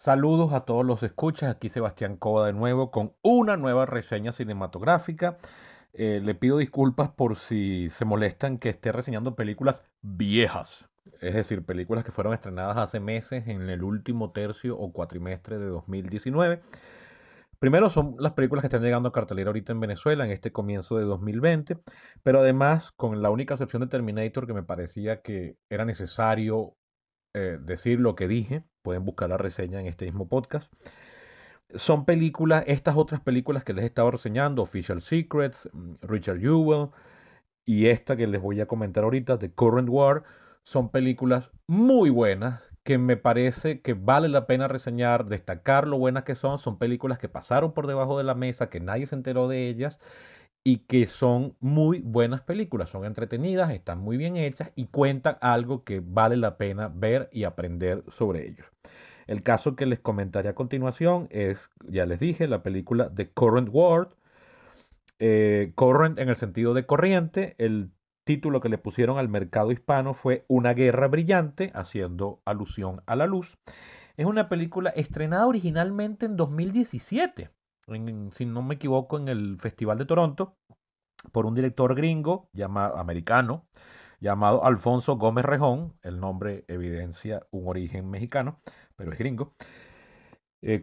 Saludos a todos los escuchas, aquí Sebastián Cova de nuevo con una nueva reseña cinematográfica. Le pido disculpas por si se molestan que esté reseñando películas viejas, es decir, películas que fueron estrenadas hace meses en el último tercio o cuatrimestre de 2019. Primero son las películas que están llegando a cartelera ahorita en Venezuela en este comienzo de 2020, pero además con la única excepción de Terminator que me parecía que era necesario decir lo que dije. Pueden buscar la reseña en este mismo podcast. Son películas, estas otras películas que les he estado reseñando, Official Secrets, Richard Jewell y esta que les voy a comentar ahorita, The Current War, son películas muy buenas que me parece que vale la pena reseñar, destacar lo buenas que son. Son películas que pasaron por debajo de la mesa, que nadie se enteró de ellas y que son muy buenas películas, son entretenidas, están muy bien hechas y cuentan algo que vale la pena ver y aprender sobre ellos. El caso que les comentaré a continuación es, ya les dije, la película The Current World. Current en el sentido de corriente. El título que le pusieron al mercado hispano fue Una guerra brillante, haciendo alusión a la luz. Es una película estrenada originalmente en 2017, si no me equivoco, en el Festival de Toronto, por un director gringo, americano, llamado Alfonso Gómez Rejón. El nombre evidencia un origen mexicano, pero es gringo.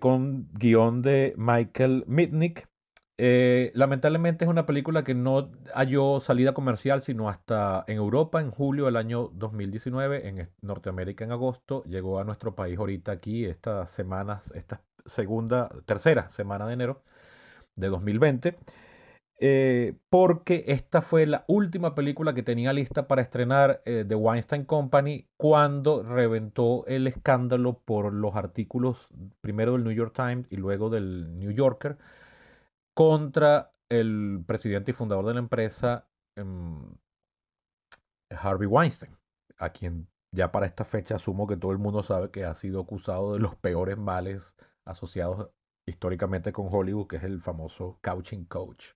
Con guión de Michael Mitnick. Lamentablemente es una película que no halló salida comercial sino hasta en Europa en julio del año 2019, en Norteamérica en agosto, llegó a nuestro país ahorita aquí estas semanas, esta tercera semana de enero de 2020, porque esta fue la última película que tenía lista para estrenar The Weinstein Company cuando reventó el escándalo por los artículos, primero del New York Times y luego del New Yorker, contra el presidente y fundador de la empresa, Harvey Weinstein, a quien ya para esta fecha asumo que todo el mundo sabe que ha sido acusado de los peores males asociados históricamente con Hollywood, que es el famoso couching coach,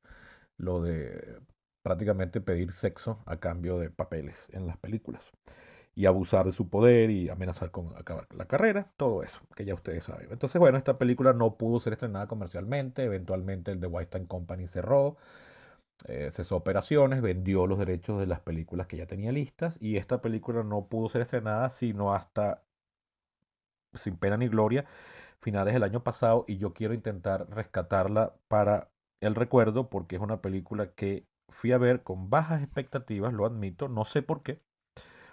lo de prácticamente pedir sexo a cambio de papeles en las películas y abusar de su poder y amenazar con acabar la carrera, todo eso que ya ustedes saben. Entonces, bueno, esta película no pudo ser estrenada comercialmente, eventualmente el The Weinstein Company cerró, cesó operaciones, vendió los derechos de las películas que ya tenía listas y esta película no pudo ser estrenada sino hasta, sin pena ni gloria, finales del año pasado, y yo quiero intentar rescatarla para el recuerdo porque es una película que fui a ver con bajas expectativas, lo admito, no sé por qué.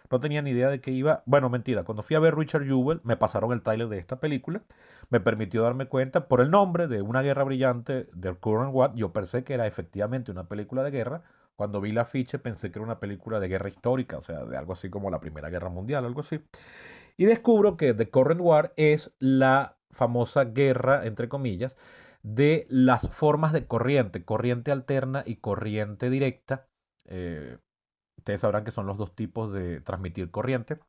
No tenía ni idea de qué iba. Bueno, mentira. Cuando fui a ver Richard Jewell, me pasaron el tráiler de esta película. Me permitió darme cuenta por el nombre de Una guerra brillante de Current War. Yo pensé que era efectivamente una película de guerra. Cuando vi la afiche pensé que era una película de guerra histórica, o sea, de algo así como la Primera Guerra Mundial, algo así. Y descubro que The Current War es la famosa guerra, entre comillas, de las formas de corriente, corriente alterna y corriente directa. Eh, Ustedes sabrán que son los dos tipos de transmitir corriente,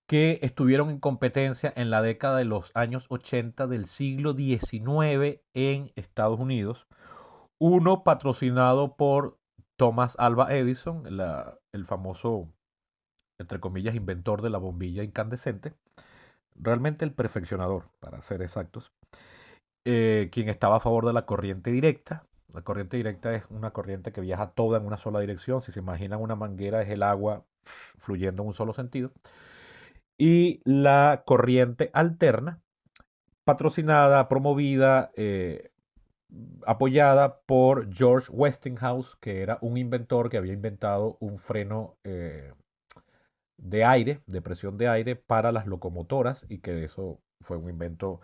que estuvieron en competencia en la década de los años 80 del siglo XIX en Estados Unidos. Uno patrocinado por Thomas Alva Edison, el famoso, entre comillas, inventor de la bombilla incandescente, realmente el perfeccionador, para ser exactos, quien estaba a favor de la corriente directa. La corriente directa es una corriente que viaja toda en una sola dirección. Si se imaginan una manguera, es el agua fluyendo en un solo sentido. Y la corriente alterna, patrocinada, promovida, apoyada por George Westinghouse, que era un inventor que había inventado un freno de aire, de presión de aire para las locomotoras, y que eso fue un invento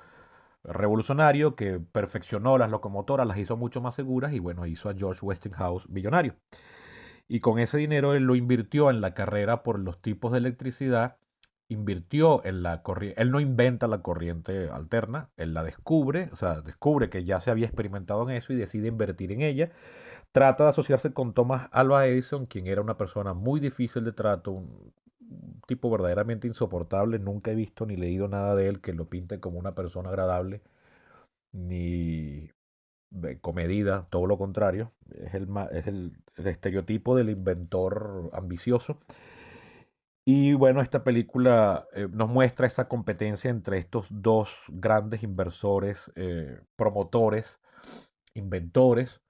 revolucionario que perfeccionó las locomotoras, las hizo mucho más seguras y bueno, hizo a George Westinghouse millonario. Y con ese dinero él lo invirtió en la carrera por los tipos de electricidad, invirtió en la corriente. Él no inventa la corriente alterna, él la descubre, o sea, descubre que ya se había experimentado en eso y decide invertir en ella. Trata de asociarse con Thomas Alva Edison, quien era una persona muy difícil de trato, un tipo verdaderamente insoportable. Nunca he visto ni leído nada de él que lo pinte como una persona agradable ni comedida, todo lo contrario. Es el estereotipo del inventor ambicioso. Y bueno, esta película nos muestra esa competencia entre estos dos grandes inversores, promotores, inventores,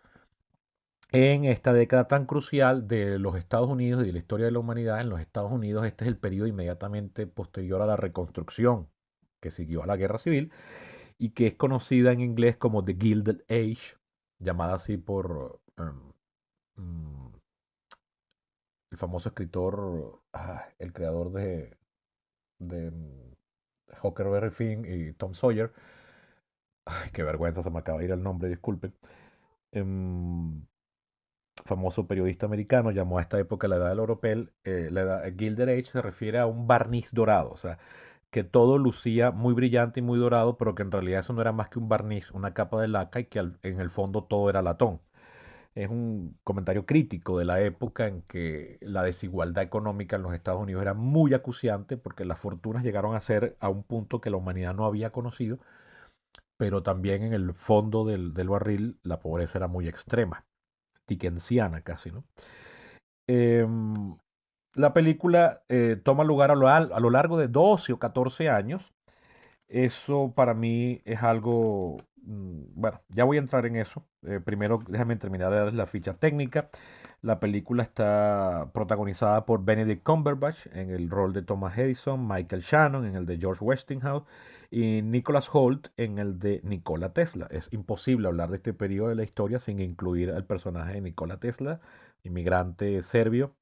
en esta década tan crucial de los Estados Unidos y de la historia de la humanidad. En los Estados Unidos este es el periodo inmediatamente posterior a la reconstrucción que siguió a la Guerra Civil y que es conocida en inglés como The Gilded Age, llamada así por el famoso escritor, el creador de Huckleberry Finn y Tom Sawyer. Ay, qué vergüenza, se me acaba de ir el nombre, disculpen. Em, Famoso periodista americano llamó a esta época la edad del oropel. La edad, Gilded Age se refiere a un barniz dorado, o sea, que todo lucía muy brillante y muy dorado, pero que en realidad eso no era más que un barniz, una capa de laca y que en el fondo todo era latón. Es un comentario crítico de la época en que la desigualdad económica en los Estados Unidos era muy acuciante porque las fortunas llegaron a ser a un punto que la humanidad no había conocido, pero también en el fondo del barril la pobreza era muy extrema, dickensiana casi, ¿no? Em, la película toma lugar a lo largo de 12 o 14 años. Eso para mí es algo, bueno, ya voy a entrar en eso. Primero déjame terminar de darles la ficha técnica. La película está protagonizada por Benedict Cumberbatch en el rol de Thomas Edison, Michael Shannon en el de George Westinghouse y Nicholas Hoult en el de Nikola Tesla. Es imposible hablar de este periodo de la historia sin incluir al personaje de Nikola Tesla, inmigrante serbio,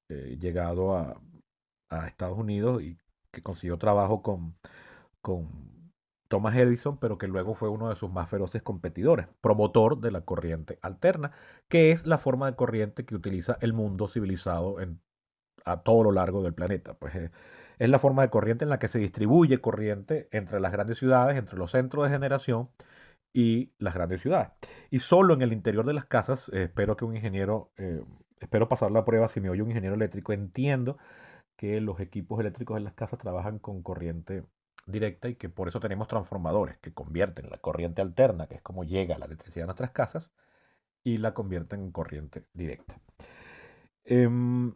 llegado a Estados Unidos y que consiguió trabajo con Thomas Edison, pero que luego fue uno de sus más feroces competidores, promotor de la corriente alterna, que es la forma de corriente que utiliza el mundo civilizado a todo lo largo del planeta. Pues es la forma de corriente en la que se distribuye corriente entre las grandes ciudades, entre los centros de generación y las grandes ciudades. Y solo en el interior de las casas, espero que un ingeniero, espero pasar la prueba si me oye un ingeniero eléctrico, entiendo que los equipos eléctricos en las casas trabajan con corriente directa y que por eso tenemos transformadores que convierten la corriente alterna, que es como llega la electricidad a nuestras casas, y la convierten en corriente directa. Em,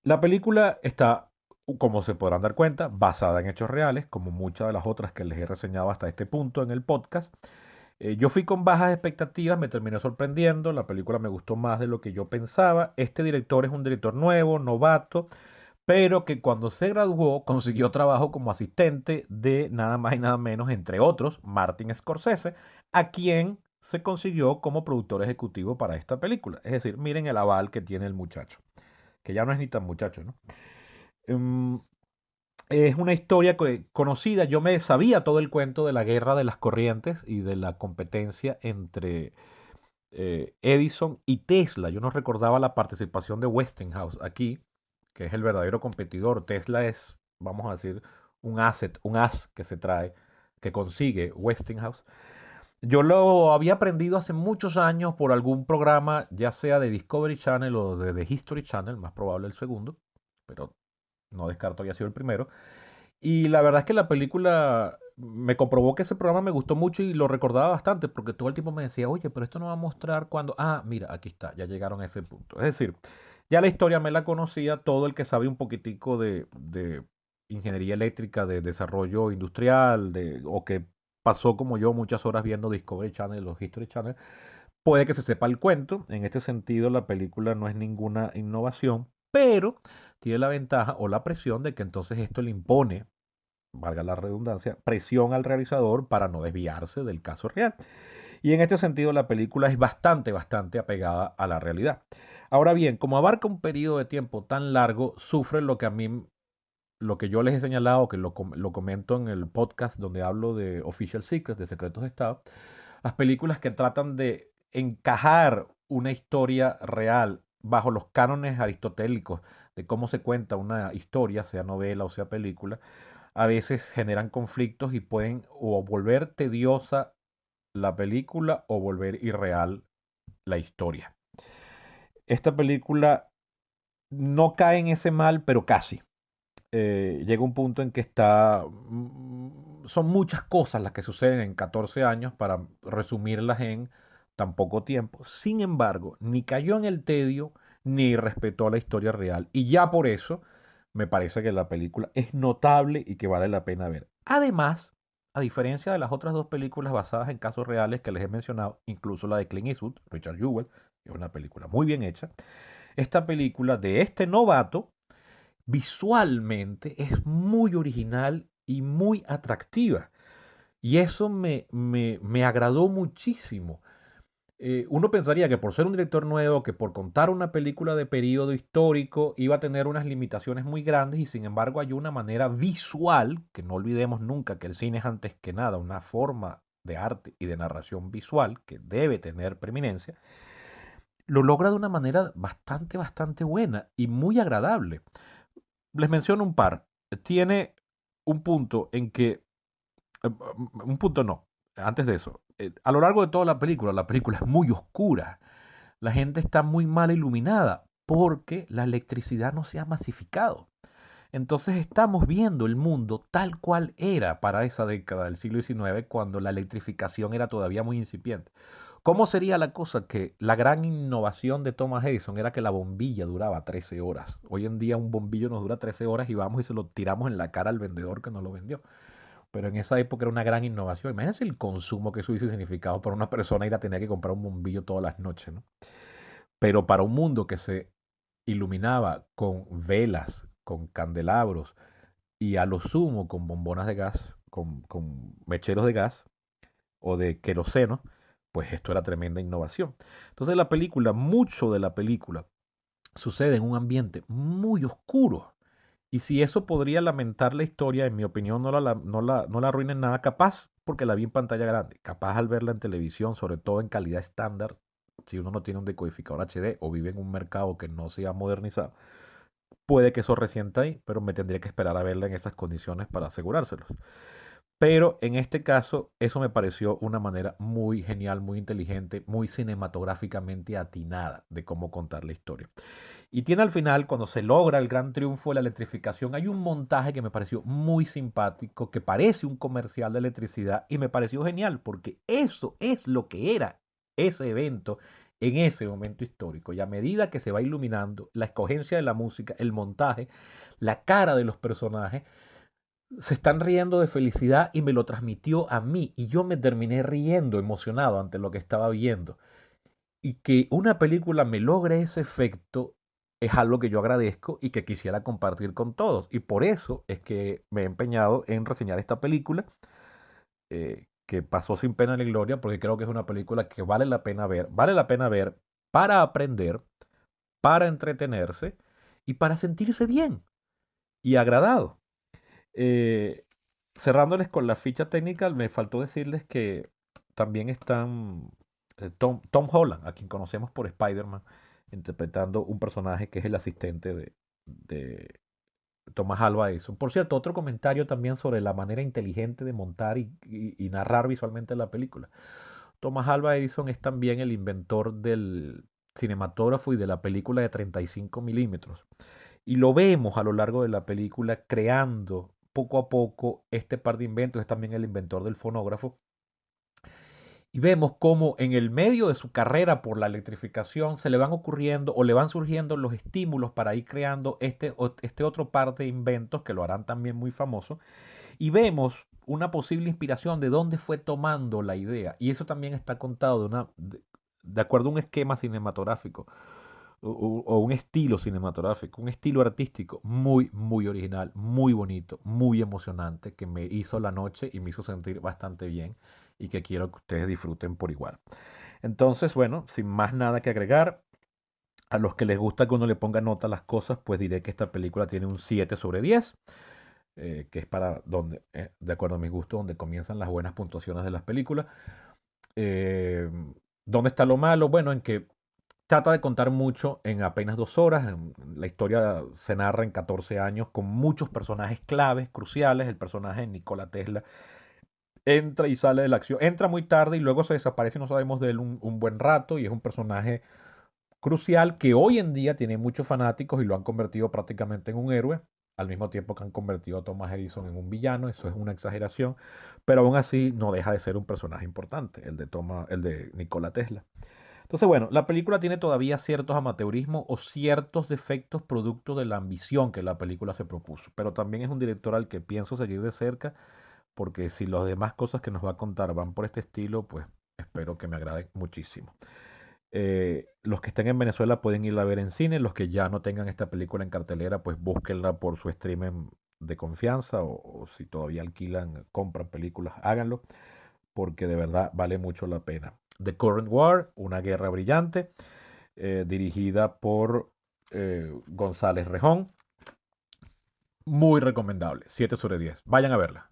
la película está, como se podrán dar cuenta, basada en hechos reales, como muchas de las otras que les he reseñado hasta este punto en el podcast. Yo fui con bajas expectativas, me terminó sorprendiendo, la película me gustó más de lo que yo pensaba. Este director es un director nuevo, novato, pero que cuando se graduó consiguió trabajo como asistente de nada más y nada menos, entre otros, Martin Scorsese, a quien se consiguió como productor ejecutivo para esta película. Es decir, miren el aval que tiene el muchacho, que ya no es ni tan muchacho, ¿no? Em, es una historia conocida, yo me sabía todo el cuento de la guerra de las corrientes y de la competencia entre Edison y Tesla. Yo no recordaba la participación de Westinghouse aquí, que es el verdadero competidor. Tesla es, vamos a decir, un asset, un as que se trae, que consigue Westinghouse. Yo lo había aprendido hace muchos años por algún programa, ya sea de Discovery Channel o de The History Channel, más probable el segundo, pero no descarto haya sido el primero. Y la verdad es que la película me comprobó que ese programa me gustó mucho y lo recordaba bastante porque todo el tiempo me decía, oye, pero esto no va a mostrar cuando... Ah, mira, aquí está, ya llegaron a ese punto. Es decir, ya la historia me la conocía todo el que sabe un poquitico de ingeniería eléctrica, de desarrollo industrial, o que pasó como yo muchas horas viendo Discovery Channel o History Channel, puede que se sepa el cuento. En este sentido, la película no es ninguna innovación, pero tiene la ventaja o la presión de que entonces esto le impone, valga la redundancia, presión al realizador para no desviarse del caso real. Y en este sentido la película es bastante apegada a la realidad. Ahora bien, como abarca un periodo de tiempo tan largo, sufre lo que a mí, lo que yo les he señalado, que lo comento en el podcast donde hablo de Official Secrets, de secretos de Estado, las películas que tratan de encajar una historia real bajo los cánones aristotélicos de cómo se cuenta una historia, sea novela o sea película, a veces generan conflictos y pueden o volver tediosa la película o volver irreal la historia. Esta película no cae en ese mal, pero casi. Llega un punto en que son muchas cosas las que suceden en 14 años para resumirlas en tan poco tiempo. Sin embargo, ni cayó en el tedio ni respetó la historia real. Y ya por eso me parece que la película es notable y que vale la pena ver. Además, a diferencia de las otras dos películas basadas en casos reales que les he mencionado, incluso la de Clint Eastwood, Richard Jewell, que es una película muy bien hecha, esta película de este novato visualmente es muy original y muy atractiva. Y eso me agradó muchísimo. Uno pensaría que por ser un director nuevo, que por contar una película de periodo histórico iba a tener unas limitaciones muy grandes y sin embargo hay una manera visual, que no olvidemos nunca que el cine es antes que nada una forma de arte y de narración visual que debe tener preeminencia, lo logra de una manera bastante buena y muy agradable. Les menciono un par. Tiene un punto en que un punto no. Antes de eso, a lo largo de toda la película es muy oscura. La gente está muy mal iluminada porque la electricidad no se ha masificado. Entonces estamos viendo el mundo tal cual era para esa década del siglo XIX cuando la electrificación era todavía muy incipiente. ¿Cómo sería la cosa que la gran innovación de Thomas Edison era que la bombilla duraba 13 horas? Hoy en día un bombillo nos dura 13 horas y vamos y se lo tiramos en la cara al vendedor que nos lo vendió. Pero en esa época era una gran innovación. Imagínense el consumo que eso hubiese significado para una persona ir a tener que comprar un bombillo todas las noches, ¿no? Pero para un mundo que se iluminaba con velas, con candelabros y a lo sumo con bombonas de gas, con mecheros de gas o de queroseno, pues esto era tremenda innovación. Entonces la película, mucho de la película, sucede en un ambiente muy oscuro. Y si eso podría lamentar la historia, en mi opinión no la arruina en nada, capaz porque la vi en pantalla grande, capaz al verla en televisión, sobre todo en calidad estándar, si uno no tiene un decodificador HD o vive en un mercado que no se ha modernizado, puede que eso resienta ahí, pero me tendría que esperar a verla en estas condiciones para asegurárselos. Pero en este caso, eso me pareció una manera muy genial, muy inteligente, muy cinematográficamente atinada de cómo contar la historia. Y tiene al final, cuando se logra el gran triunfo de la electrificación, hay un montaje que me pareció muy simpático, que parece un comercial de electricidad y me pareció genial, porque eso es lo que era ese evento en ese momento histórico. Y a medida que se va iluminando, la escogencia de la música, el montaje, la cara de los personajes, se están riendo de felicidad y me lo transmitió a mí y yo me terminé riendo emocionado ante lo que estaba viendo. Y que una película me logre ese efecto es algo que yo agradezco y que quisiera compartir con todos. Y por eso es que me he empeñado en reseñar esta película, que pasó sin pena ni gloria, porque creo que es una película que vale la pena ver para aprender, para entretenerse y para sentirse bien y agradado. Eh, Cerrándoles con la ficha técnica, me faltó decirles que también están Tom Holland, a quien conocemos por Spider-Man, interpretando un personaje que es el asistente de Thomas Alva Edison. Por cierto, otro comentario también sobre la manera inteligente de montar y narrar visualmente la película. Thomas Alva Edison es también el inventor del cinematógrafo y de la película de 35 milímetros. Y lo vemos a lo largo de la película creando poco a poco este par de inventos. Es también el inventor del fonógrafo. Y vemos cómo en el medio de su carrera por la electrificación se le van ocurriendo o le van surgiendo los estímulos para ir creando este otro par de inventos que lo harán también muy famoso. Y vemos una posible inspiración de dónde fue tomando la idea. Y eso también está contado de acuerdo a un esquema cinematográfico o un estilo cinematográfico, un estilo artístico muy original, muy bonito, muy emocionante, que me hizo la noche y me hizo sentir bastante bien y que quiero que ustedes disfruten por igual. Entonces, bueno, sin más nada que agregar, a los que les gusta que uno le ponga nota a las cosas, pues diré que esta película tiene un 7/10, que es para donde, de acuerdo a mis gustos, donde comienzan las buenas puntuaciones de las películas. Eh, ¿Dónde está lo malo? Bueno, en que trata de contar mucho en apenas 2 horas. La historia se narra en 14 años con muchos personajes claves, cruciales. El personaje de Nikola Tesla entra y sale de la acción. Entra muy tarde y luego se desaparece y no sabemos de él un buen rato. Y es un personaje crucial que hoy en día tiene muchos fanáticos y lo han convertido prácticamente en un héroe. Al mismo tiempo que han convertido a Thomas Edison en un villano, eso es una exageración, pero aún así no deja de ser un personaje importante, el de Nikola Tesla. Entonces, bueno, la película tiene todavía ciertos amateurismos o ciertos defectos producto de la ambición que la película se propuso, pero también es un director al que pienso seguir de cerca, porque si las demás cosas que nos va a contar van por este estilo, pues espero que me agrade muchísimo. Los que estén en Venezuela pueden irla a ver en cine, los que ya no tengan esta película en cartelera, pues búsquenla por su streaming de confianza o si todavía alquilan, compran películas, háganlo, porque de verdad vale mucho la pena. The Current War, una guerra brillante, dirigida por González Rejón, muy recomendable, 7/10. Vayan a verla.